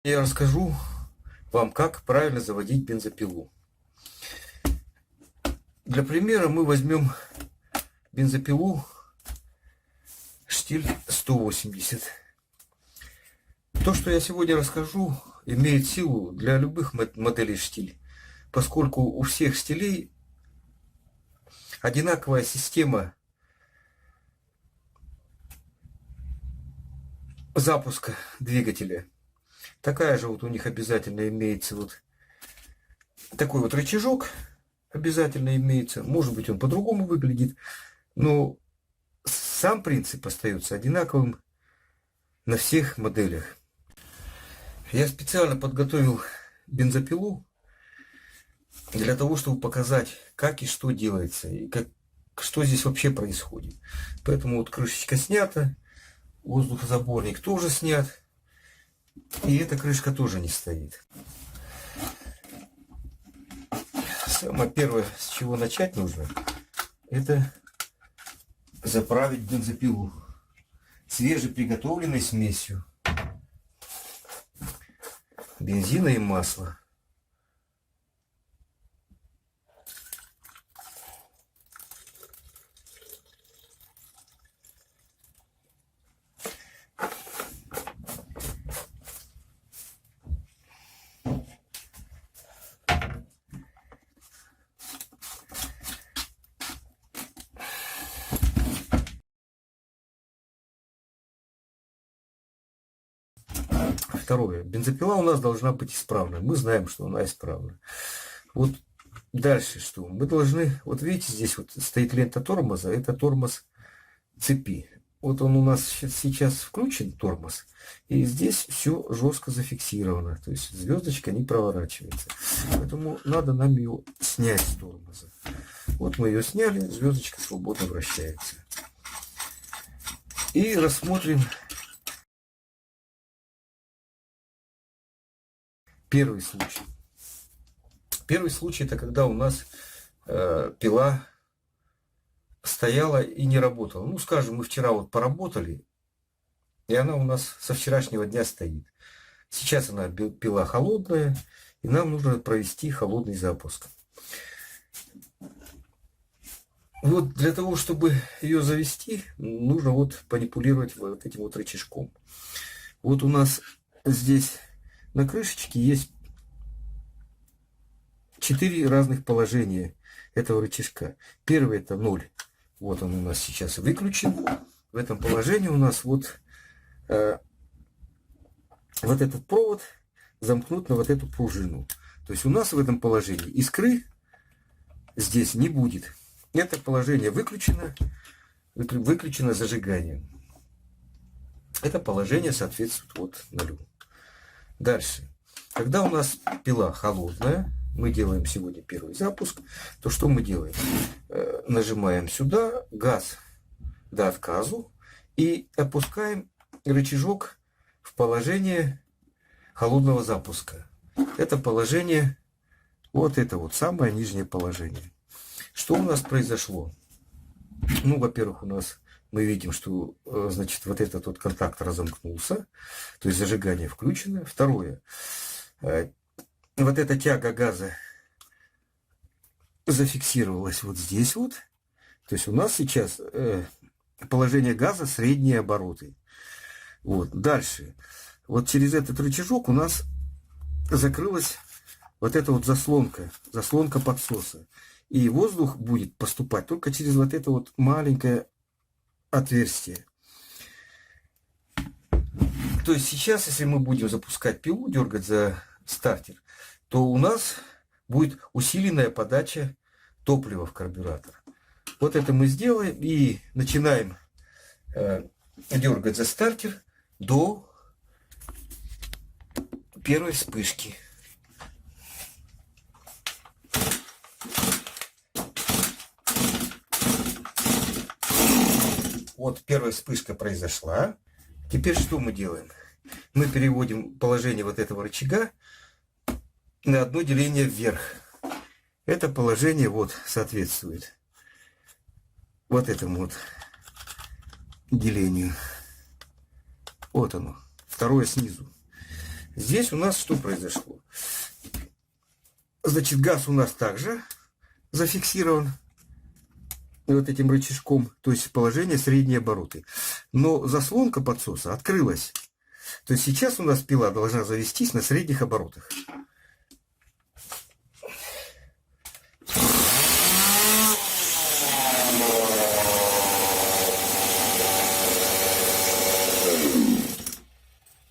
Я расскажу вам, как правильно заводить бензопилу. Для примера мы возьмем бензопилу штиль 180. То, что я сегодня расскажу, имеет силу для любых моделей штиль, поскольку у всех штилей одинаковая система запуска двигателя. Такая же вот у них обязательно имеется вот такой вот рычажок, обязательно имеется. Может быть, он по-другому выглядит, но сам принцип остается одинаковым на всех моделях. Я специально подготовил бензопилу для того, чтобы показать, как и что делается, и что здесь вообще происходит. Поэтому вот крышечка снята, воздухозаборник тоже снят, и эта крышка тоже не стоит. Самое первое, с чего начать нужно, это заправить бензопилу свежеприготовленной смесью бензина и масла. Второе. Бензопила у нас должна быть исправна. Мы знаем, что она исправна. Вот дальше что? Мы должны... Вот видите, здесь вот стоит лента тормоза. Это тормоз цепи. Вот он у нас сейчас включен, тормоз. И здесь все жестко зафиксировано. То есть звездочка не проворачивается. Поэтому надо нам ее снять с тормоза. Вот мы ее сняли. Звездочка свободно вращается. И рассмотрим первый случай. Первый случай — это когда у нас пила стояла и не работала. Ну, скажем, мы вчера вот поработали, и она у нас со вчерашнего дня стоит. Сейчас она пила холодная, и нам нужно провести холодный запуск. Вот для того, чтобы ее завести, нужно вот манипулировать вот этим вот рычажком. Вот у нас здесь на крышечке есть 4 разных положения этого рычажка. Первый — это 0. Вот он у нас сейчас выключен. В этом положении у нас вот этот провод замкнут на вот эту пружину. То есть у нас в этом положении искры здесь не будет. Это положение выключено зажиганием. Это положение соответствует вот 0. Дальше. Когда у нас пила холодная, мы делаем сегодня первый запуск, то что мы делаем? Нажимаем сюда, газ до отказу, и опускаем рычажок в положение холодного запуска. Это положение, вот это вот самое нижнее положение. Что у нас произошло? Ну, во-первых, у нас мы видим, что, значит, вот этот вот контакт разомкнулся, то есть зажигание включено. Второе. Вот эта тяга газа зафиксировалась вот здесь вот. То есть у нас сейчас положение газа средние обороты. Вот. Дальше. Вот через этот рычажок у нас закрылась вот эта вот заслонка подсоса. И воздух будет поступать только через вот это вот маленькое отверстие. То есть сейчас, если мы будем запускать пилу, дергать за стартер, то у нас будет усиленная подача топлива в карбюратор. Вот это мы сделаем и начинаем дергать за стартер до первой вспышки. Вот первая вспышка произошла. Теперь что мы делаем? Мы переводим положение вот этого рычага на одно деление вверх. Это положение вот соответствует вот этому вот делению. Вот оно. Второе снизу. Здесь у нас что произошло? Значит, газ у нас также зафиксирован вот этим рычажком, то есть положение средние обороты. Но заслонка подсоса открылась. То есть сейчас у нас пила должна завестись на средних оборотах.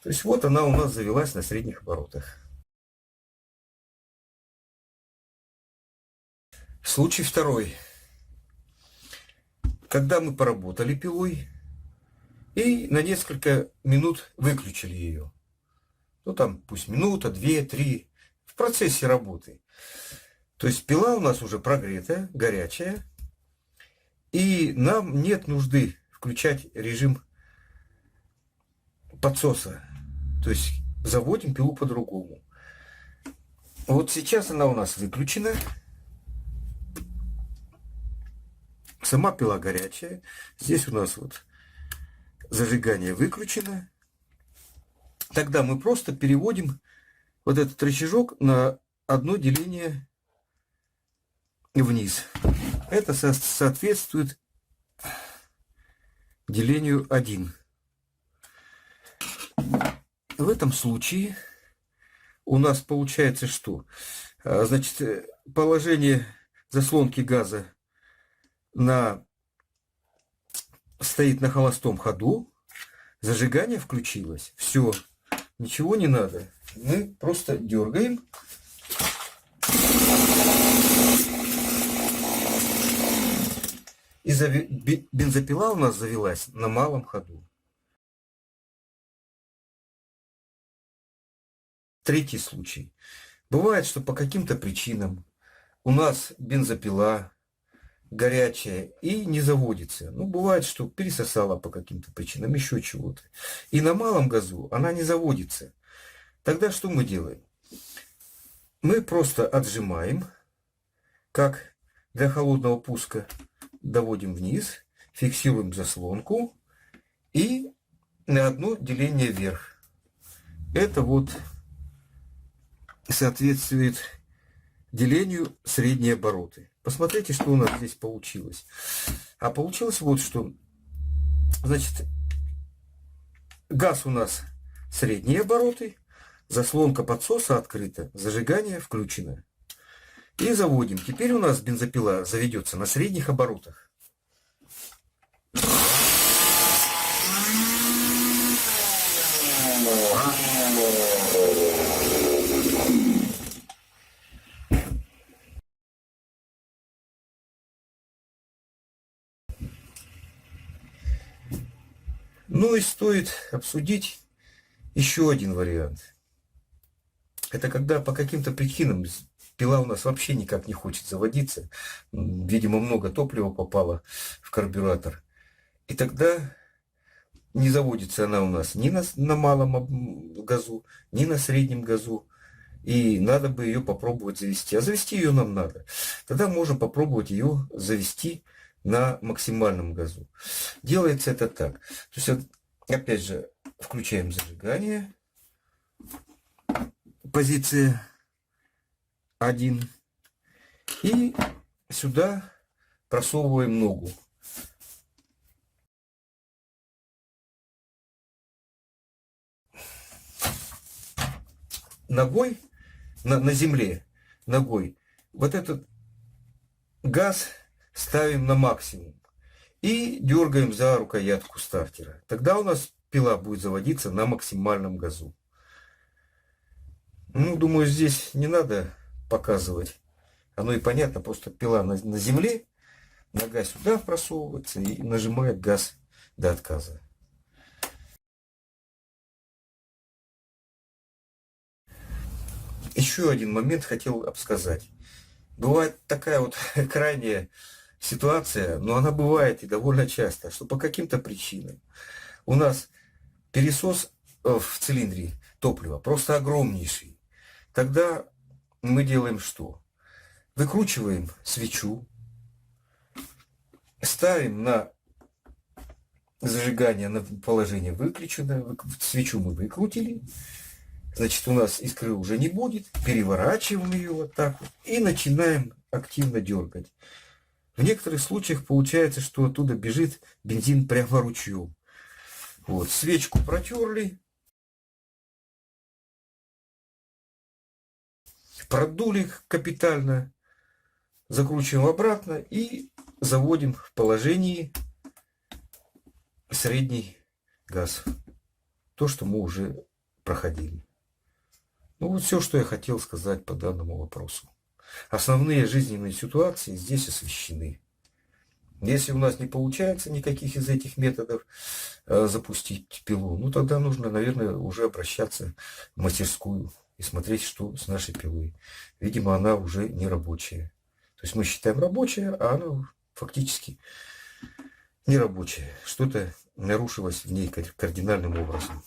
То есть вот она у нас завелась на средних оборотах. Случай второй. Когда мы поработали пилой и на несколько минут выключили ее. Ну там пусть минута, 2, 3 в процессе работы. То есть пила у нас уже прогретая, горячая. И нам нет нужды включать режим подсоса. То есть заводим пилу по-другому. Вот сейчас она у нас выключена. Сама пила горячая. Здесь у нас вот зажигание выключено. Тогда мы просто переводим вот этот рычажок на одно деление вниз. Это соответствует делению 1. В этом случае у нас получается что? Значит, положение заслонки газа стоит на холостом ходу. Зажигание включилось. Все. Ничего не надо. Мы просто дергаем. И бензопила у нас завелась на малом ходу. Третий случай. Бывает, что по каким-то причинам у нас бензопила горячая и не заводится. Ну, бывает, что пересосала по каким-то причинам, еще чего-то. И на малом газу она не заводится. Тогда что мы делаем? Мы просто отжимаем, как для холодного пуска, доводим вниз, фиксируем заслонку и на одно деление вверх. Это вот соответствует делению средние обороты. Посмотрите, что у нас здесь получилось. А получилось вот что. Значит, газ у нас средние обороты, заслонка подсоса открыта, зажигание включено. И заводим. Теперь у нас бензопила заведется на средних оборотах. Ну и стоит обсудить еще один вариант. Это когда по каким-то причинам пила у нас вообще никак не хочет заводиться. Видимо, много топлива попало в карбюратор. И тогда не заводится она у нас ни на малом газу, ни на среднем газу. И надо бы ее попробовать завести. А завести ее нам надо. Тогда можем попробовать ее завести на максимальном газу. Делается это так. То есть, опять же, включаем зажигание. Позиция 1. И сюда просовываем ногу. Ногой на земле, ногой, вот этот газ ставим на максимум и дергаем за рукоятку стартера. Тогда у нас пила будет заводиться на максимальном газу. Ну, думаю, здесь не надо показывать. Оно и понятно, просто пила на земле, нога сюда просовывается и нажимает газ до отказа. Еще один момент хотел обсказать. Бывает такая вот крайняя ситуация, но она бывает и довольно часто, что по каким-то причинам у нас пересос в цилиндре топлива просто огромнейший. Тогда мы делаем что? Выкручиваем свечу, ставим на зажигание на положение выключено, свечу мы выкрутили, Значит, у нас искры уже не будет. Переворачиваем ее вот так вот и начинаем активно дергать. В некоторых случаях получается, что оттуда бежит бензин прямо ручьем. Вот, свечку протерли, продули капитально, закручиваем обратно и заводим в положении средний газ. То, что мы уже проходили. Ну вот все, что я хотел сказать по данному вопросу. Основные жизненные ситуации здесь освещены. Если у нас не получается никаких из этих методов запустить пилу, ну тогда нужно, наверное, уже обращаться в мастерскую и смотреть, что с нашей пилой. Видимо, она уже не рабочая. То есть мы считаем рабочая, а она фактически не рабочая. Что-то нарушилось в ней кардинальным образом.